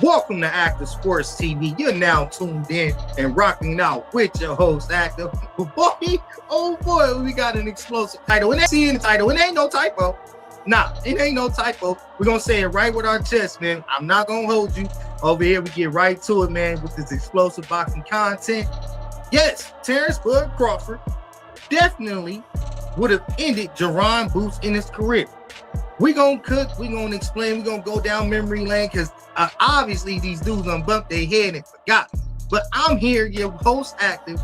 Welcome to Active Sports TV. You're now tuned in and rocking out with your host, Active. Boy, oh boy, we got an explosive title. And see in the title, it ain't no typo. Nah, it ain't no typo. We're going to say it right with our chest, man. I'm not going to hold you. Over here, we get right to it, man, with this explosive boxing content. Yes, Terence Crawford definitely would have ended Jaron Ennis' career. We're going to cook, we're going to explain, we're going to go down memory lane because obviously these dudes done bumped their head and forgot. But I'm here, your host Active,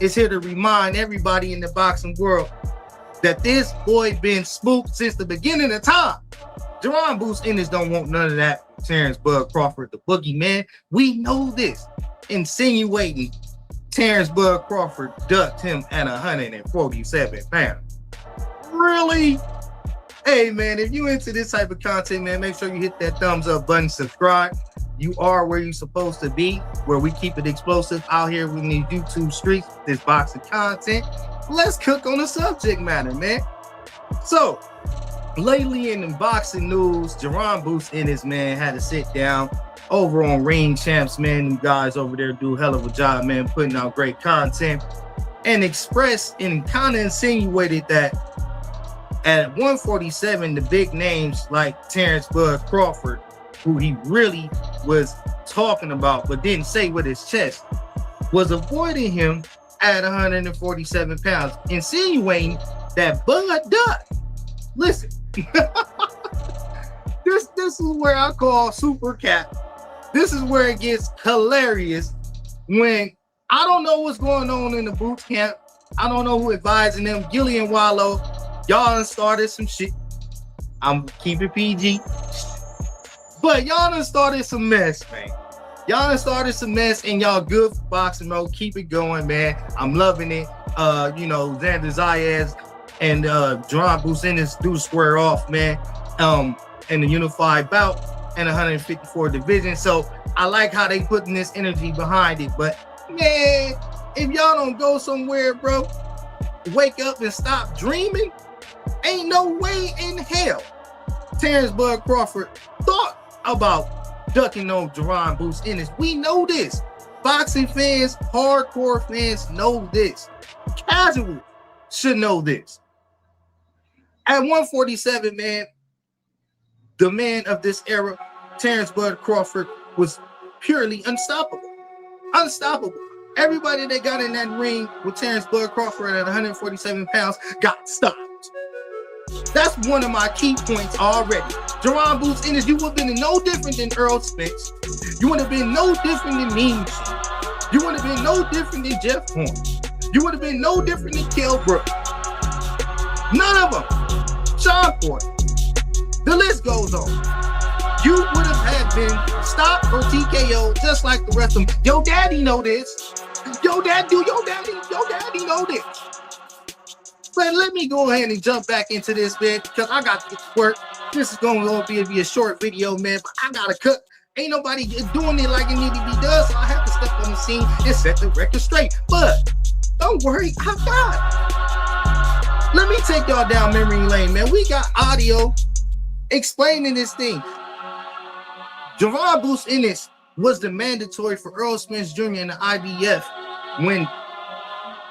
is here to remind everybody in the boxing world that this boy been spooked since the beginning of time. Jaron Ennis don't want none of that. Terence Crawford, the boogeyman. We know this. Insinuating Terence Crawford ducked him at 147 pounds. Really? Hey, man, if you into this type of content, man, make sure you hit that thumbs up button, subscribe. You are where you're supposed to be, where we keep it explosive out here in these YouTube streets, this boxing content. Let's cook on the subject matter, man. So, lately in the boxing news, Jaron Ennis, man, had to sit down over on Ring Champs, man. You guys over there do a hell of a job, man, putting out great content, and expressed and kind of insinuated that at 147, the big names like Terence Crawford, who he really was talking about but didn't say with his chest, was avoiding him at 147 pounds, insinuating that Bud ducked. Listen, this is where I call super cap. This is where it gets hilarious when I don't know what's going on in the boot camp. I don't know who advising them. Gillian Wallow, y'all done started some shit. I'm keeping PG. But y'all done started some mess, man. Y'all done started some mess and y'all good for boxing mode. Keep it going, man. I'm loving it. Xander Zayas and Jaron Ennis do square off, man. In the unified bout and 154 division. So I like how they putting this energy behind it. But man, if y'all don't go somewhere, bro, wake up and stop dreaming. Ain't no way in hell Terence Crawford thought about ducking on Jaron Ennis. We know this. Boxing fans, hardcore fans know this. Casual should know this. At 147, man, the man of this era, Terence Crawford, was purely unstoppable. Unstoppable. Everybody that got in that ring with Terence Crawford at 147 pounds got stopped. That's one of my key points already. Jaron Ennis, you would have been no different than Earl Spence. You would have been no different than Mean Gene. You would have been no different than Jeff Horn. You would have been no different than Kell Brook. None of them. Sean Ford. The list goes on. You would have had been stopped or TKO just like the rest of them. Your daddy know this. Your daddy know this. But let me go ahead and jump back into this, man, because I got to get to work. This is going to be a short video, man, but I got to cut. Ain't nobody doing it like it need to be done, so I have to step on the scene and set the record straight. But don't worry, I got it. Let me take y'all down memory lane, man. We got audio explaining this thing. Jaron Ennis was the mandatory for Earl Spence Jr. in the IBF when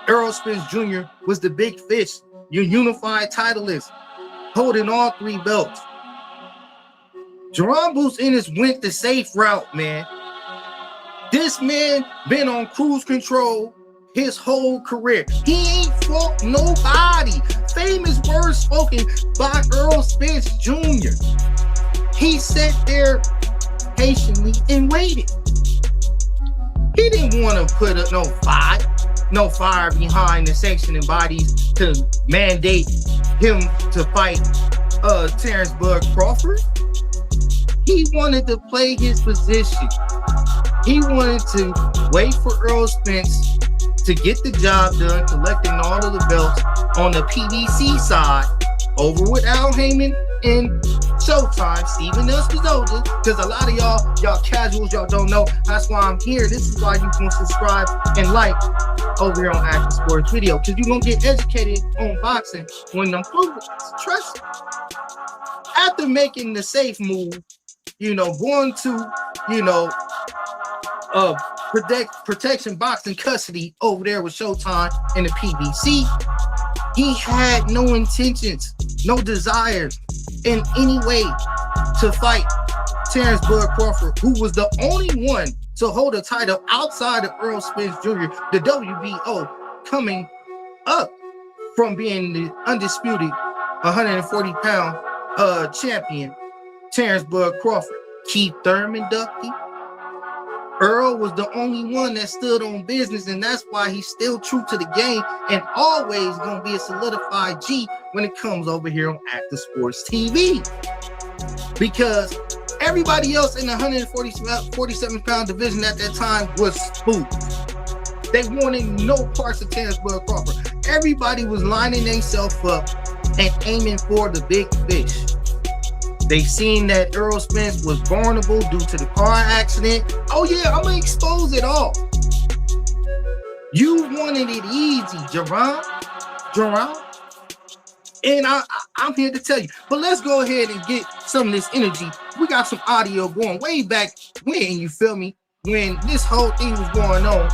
Earl Spence Jr. was the big fish, your unified titleist, holding all three belts. Jaron Ennis went the safe route, man. This man been on cruise control his whole career. He ain't fought nobody. Famous words spoken by Earl Spence Jr. He sat there patiently and waited. He didn't want to put up no fire behind the sanctioning bodies to mandate him to fight Terence Crawford. He wanted to play his position. He wanted to wait for Earl Spence to get the job done, collecting all of the belts on the PBC side over with Al Heyman and Showtime, Stephen Esposito, because a lot of y'all casuals, y'all don't know. That's why I'm here. This is why you can subscribe and like over here on Active Sports Video, because you're going to get educated on boxing when I'm proven. Trust me. After making the safe move going to, protection boxing custody over there with Showtime and the PBC. He had no intentions, no desires in any way to fight Terence Bud Crawford, who was the only one to hold a title outside of Errol Spence Jr., the WBO, coming up from being the undisputed 140-pound champion, Terence Bud Crawford. Keith Thurman ducky. Earl was the only one that stood on business, and that's why he's still true to the game and always going to be a solidified G when it comes over here on Active Sports TV. Because everybody else in the 147-pound division at that time was spooked. They wanted no parts of Terence Bud Crawford. Everybody was lining themselves up and aiming for the big fish. They seen that Errol Spence was vulnerable due to the car accident. Oh yeah, I'm gonna expose it all. You wanted it easy, Jaron. And I'm here to tell you. But let's go ahead and get some of this energy. We got some audio going way back when, you feel me? When this whole thing was going on,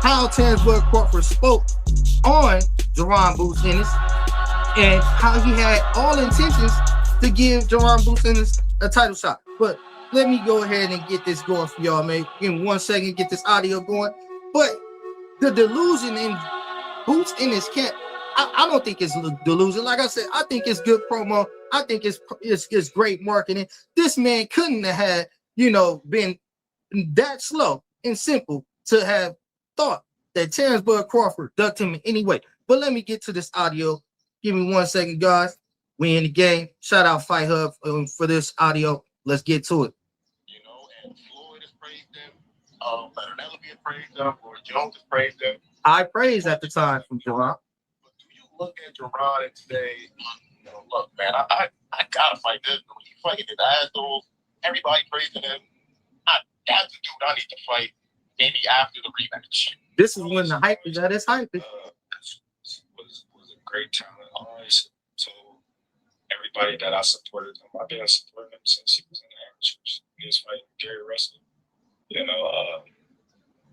how Terence Bud Crawford spoke on Jaron Boots Ennis and how he had all intentions to give Jaron Boots Ennis a title shot. But let me go ahead and get this going for y'all, man. Give me 1 second, get this audio going. But the delusion in Boots Ennis camp, I don't think it's delusion. Like I said, I think it's good promo. I think it's great marketing. This man couldn't have had, been that slow and simple to have thought that Terence Bud Crawford ducked him in any way. But let me get to this audio. Give me 1 second, guys. We in the game. Shout out Fight Hub for this audio. Let's get to it. And Floyd has praised them. Penelope has praised them. Or Jones has praised them. I praised at the time from Jaron. But do you look at Jaron and say, look, man, I gotta fight this. When he fighting his assholes, everybody praising him. That's the dude I need to fight. Maybe after the rematch. This is when the hype is at its hype. Was a great talent. I always told everybody that I supported him. I've been supporting him since he was in the amateurs. He was fighting Gary Russell.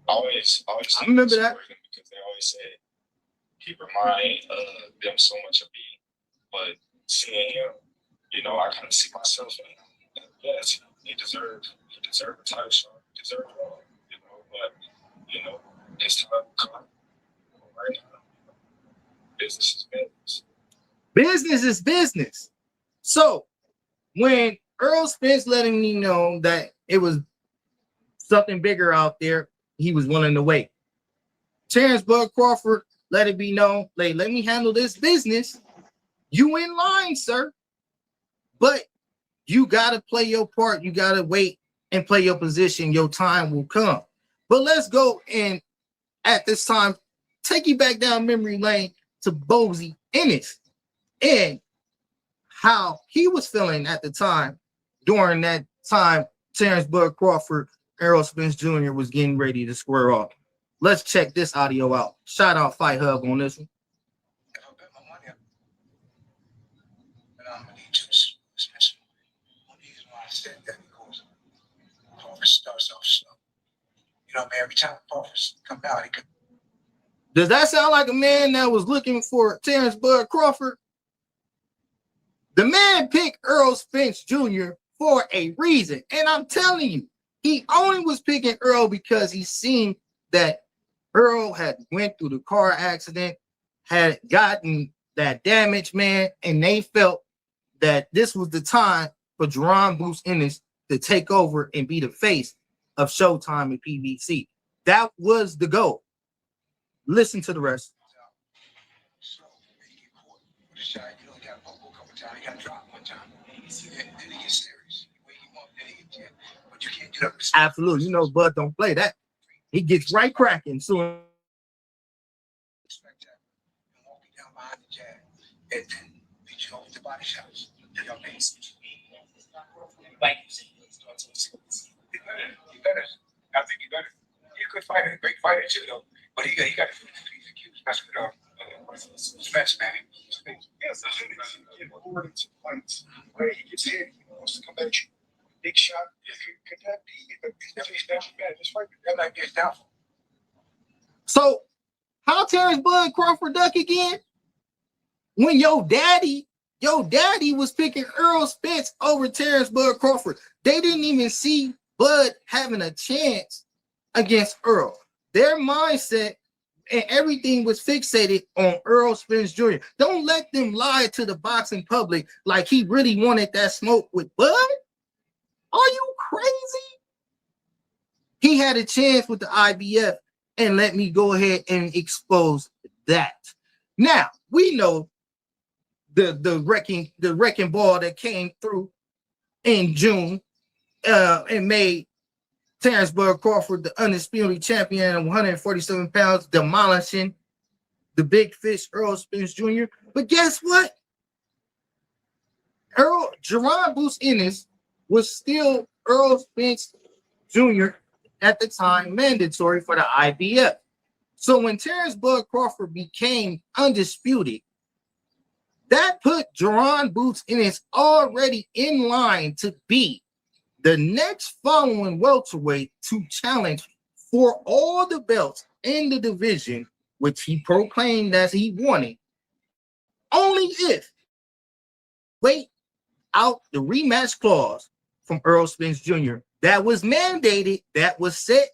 I remember that because they always said he reminded them so much of me. But seeing him, I kind of see myself in him. And yes, he deserved a title shot. He deserved it all. But it's time to come right now. Business is business. Business is business. So when Errol Spence letting me know that it was something bigger out there, he was willing to wait. Terence Bud Crawford let it be known, let me handle this business. You in line, sir. But you got to play your part. You got to wait and play your position. Your time will come. But let's go and at this time, take you back down memory lane to Bozy Ennis and how he was feeling at the time during that time Terence Bud Crawford, Errol Spence Jr. was getting ready to square off. Let's check this audio out. Shout out Fight Hub on this one. If I bet my money up, then I'm going to need to Spence. One reason why I said that because Crawford starts off slow. Every time Crawford comes out, he could. Does that sound like a man that was looking for Terence Bud Crawford? The man picked Errol Spence Jr. for a reason. And I'm telling you, he only was picking Earl because he seen that Earl had went through the car accident, had gotten that damage, man, and they felt that this was the time for Jaron Boots Ennis to take over and be the face of Showtime and PBC. That was the goal. Listen to the rest. So when you get caught with a shot, you only got to bump a couple times. You got to drop one time. Then he gets serious. When you want, then he get but you can't get up. Absolutely. Bud don't play that. He gets right cracking soon. Spectacular. And walking down behind the jab. And then beat you over the body shots. You know what I mean? He better. I think he better. He's a good fighter, a great fighter too, though. But he got to that's what Spence, man. Yes, I think it's important to fight where he gets hit. He wants to come at you. big shot. Could that be this fight? That might be his downfall. So, how Terence Bud Crawford duck again? When your daddy was picking Earl Spence over Terence Bud Crawford. They didn't even see Bud having a chance against Earl. Their mindset and everything was fixated on Earl Spence Jr. Don't let them lie to the boxing public like he really wanted that smoke with Bud. Are you crazy? He had a chance with the IBF, and let me go ahead and expose that. Now, we know the wrecking ball that came through in June and made Terence Bud Crawford the undisputed champion at 147 pounds, demolishing the big fish Earl Spence Jr. But guess what? Jaron Bruce Ennis was still Earl Spence Jr. at the time, mandatory for the IBF. So when Terence Bud Crawford became undisputed, that put Jaron Boots Ennis already in line to be the next following welterweight to challenge for all the belts in the division, which he proclaimed as he wanted, only if wait out the rematch clause from Earl Spence Jr. that was mandated, that was set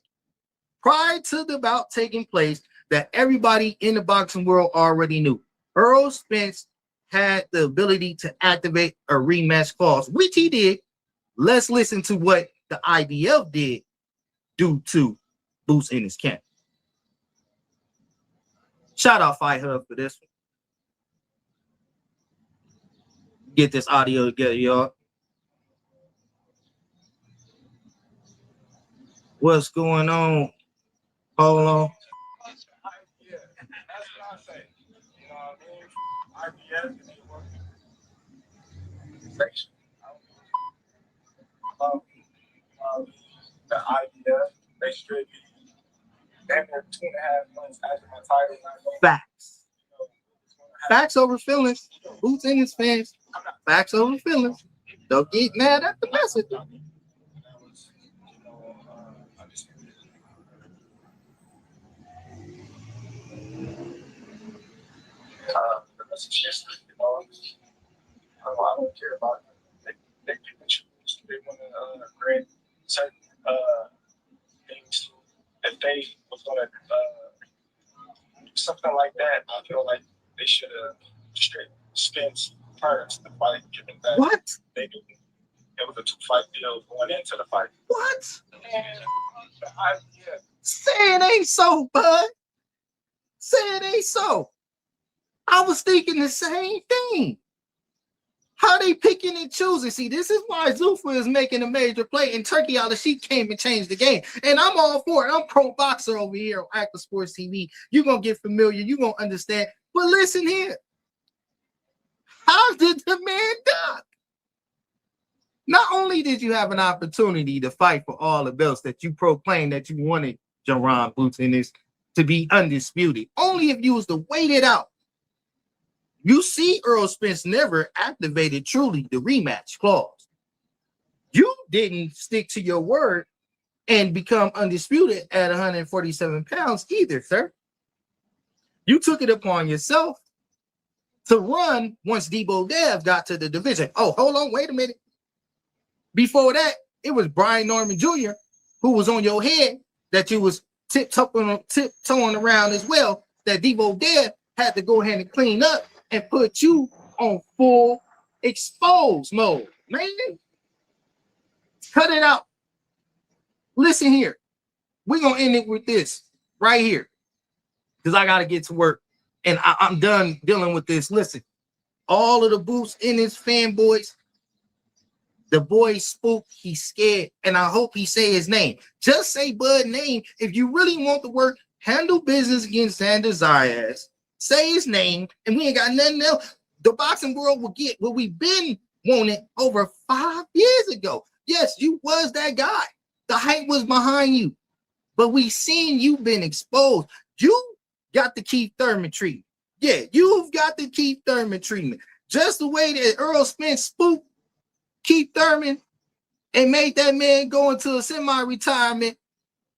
prior to the bout taking place, that everybody in the boxing world already knew. Earl Spence had the ability to activate a rematch clause, which he did. Let's listen to what the IBF did due to Boots in his camp. Shout out Fight Hub for this one. Get this audio together, y'all. What's going on? Hold on. Yeah, that's what I say. You know what I mean? IBS, the IBF, they should be damn near 2.5 months after my title. Facts. Facts over feelings. Boots in his fans. Facts over feelings. Don't get mad at the message. The message is, you know, I don't care about it. They pick and choose. They want to grant certain things. If they was going to do something like that, I feel like they should have straight spent prior to the fight, given that What? they knew it was a 2-fight deal going into the fight. What? And yeah. Say it ain't so, bud. Say it ain't so. I was thinking the same thing. How they picking and choosing? See, this is why Zuffa is making a major play, and Turkey out of Sheep came and changed the game. And I'm all for it. I'm pro boxer over here on Active Sports TV. You're going to get familiar. You're going to understand. But listen here. How did the man duck? Not only did you have an opportunity to fight for all the belts that you proclaimed that you wanted Jaron Boots in this to be undisputed, only if you was to wait it out. You see, Earl Spence never activated truly the rematch clause. You didn't stick to your word and become undisputed at 147 pounds either, sir. You took it upon yourself to run once Debo Dev got to the division. Oh, hold on, wait a minute. Before that, it was Brian Norman Jr. who was on your head that you was tiptoeing around as well, that Debo Dev had to go ahead and clean up and put you on full expose mode. Man, cut it out. Listen here. We're going to end it with this right here because I got to get to work and I'm done dealing with this. Listen, all of the Boots in his fanboys, the boy spooked, he's scared, and I hope he say his name. Just say Bud's name. If you really want the work, handle business against Xander Zayas. Say his name, and we ain't got nothing else. The boxing world will get what we've been wanting over 5 years ago. Yes, you was that guy. The hype was behind you, but we seen you been exposed. You got the Keith Thurman treatment. Yeah, you've got the Keith Thurman treatment. Just the way that Earl Spence spooked Keith Thurman and made that man go into a semi-retirement.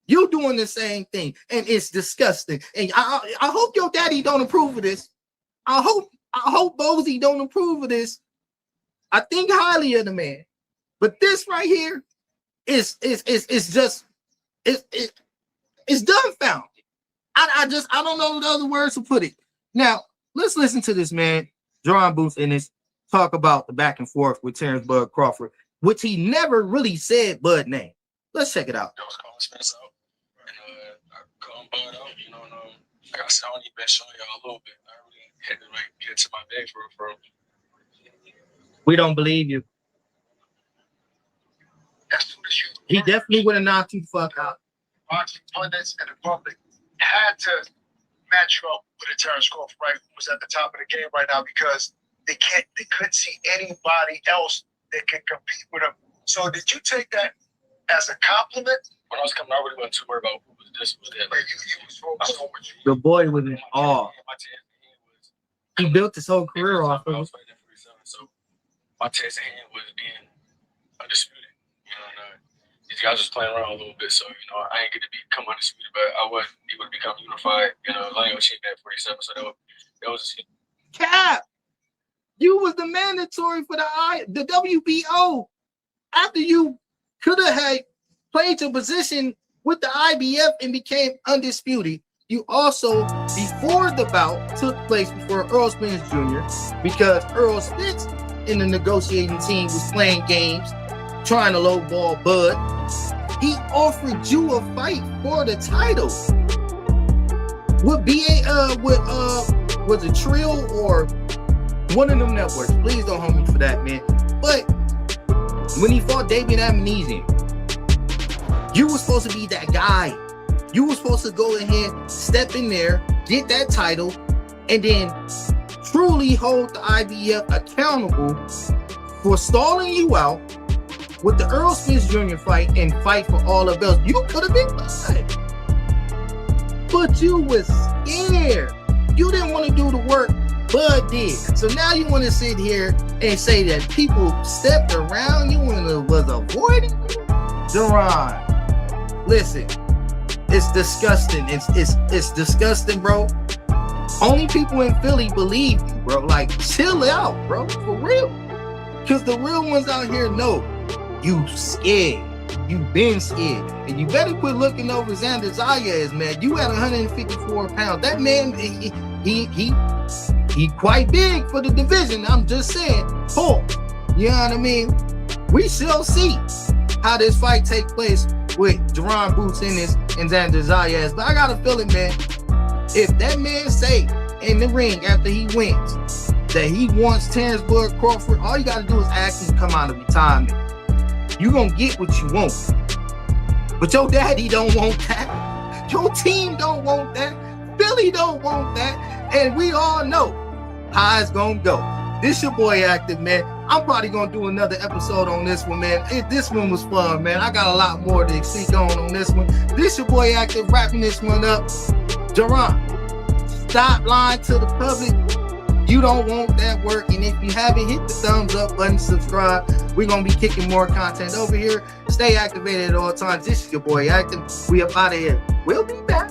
You doing the same thing, and it's disgusting. And I hope your daddy don't approve of this. I hope Bozy don't approve of this. I think highly of the man, but this right here is just it's dumbfounding. I don't know the other words to put it. Now let's listen to this man, Jaron Booth, in this talk about the back and forth with Terence Bud Crawford, which he never really said Bud name. Let's check it out. I was calling Spence out, and I called Bud out. You know, and, like I said, I only been showing y'all a little bit. I really had to like get to my bag for real. We don't believe you. As soon as you He definitely would have knocked you the fuck out. boxing pundits and the public had to match you up with a Terence Crawford, right, who was at the top of the game right now, because they couldn't see anybody else that could compete with him. So did you take that as a compliment? When I was coming, I really wasn't too worried about who was this, was that. Like you was focused on what you. The boy was in awe. My test hand was. He built his whole career off I of was it. fighting at 47, so my test hand was being undisputed. You know, and, these guys was playing around a little bit, so you know I ain't get to become undisputed, but I was able to become unified. You know, lineal champion at 47, so that was Cap, you was the mandatory for the WBO after you could have had played your position with the IBF and became undisputed. You also, before the bout took place before Earl Spence Jr., because Earl Spence in the negotiating team was playing games, trying to lowball Bud, he offered you a fight for the title. Was it Trill or one of them networks? Please don't hold me for that, man. But when he fought David Amnesian, you were supposed to be that guy. You were supposed to go ahead, step in there, get that title, and then truly hold the IBF accountable for stalling you out with the Earl Spence Jr. fight and fight for all the belts. You could have been fine, but you was scared. You didn't want to do the work Bud did. So now you want to sit here and say that people stepped around you and was avoiding you? Jaron, listen, it's disgusting. It's disgusting, bro. Only people in Philly believe you, bro. Like, chill out, bro, for real. Because the real ones out here know you scared. You been scared. And you better quit looking over Xander Zayas, man. You at 154 pounds. That man, he quite big for the division. I'm just saying. Paul, you know what I mean? We shall see how this fight take place with Jaron Boots Ennis and Xander Zayas. But I got a feeling, man, if that man say in the ring after he wins that he wants Terence Bud Crawford, all you got to do is ask him to come out of retirement. You gonna get what you want. But your daddy don't want that. Your team don't want that. Philly don't want that. And we all know how it's gonna go. This your boy Active, man. I'm probably gonna do another episode on this one, man. This one was fun, man. I got a lot more to speak on this one. This your boy Active, wrapping this one up. Jaron, stop lying to the public. You don't want that work. And if you haven't, hit the thumbs up button, subscribe. We're going to be kicking more content over here. Stay activated at all times. This is your boy Active. We up out of here. We'll be back.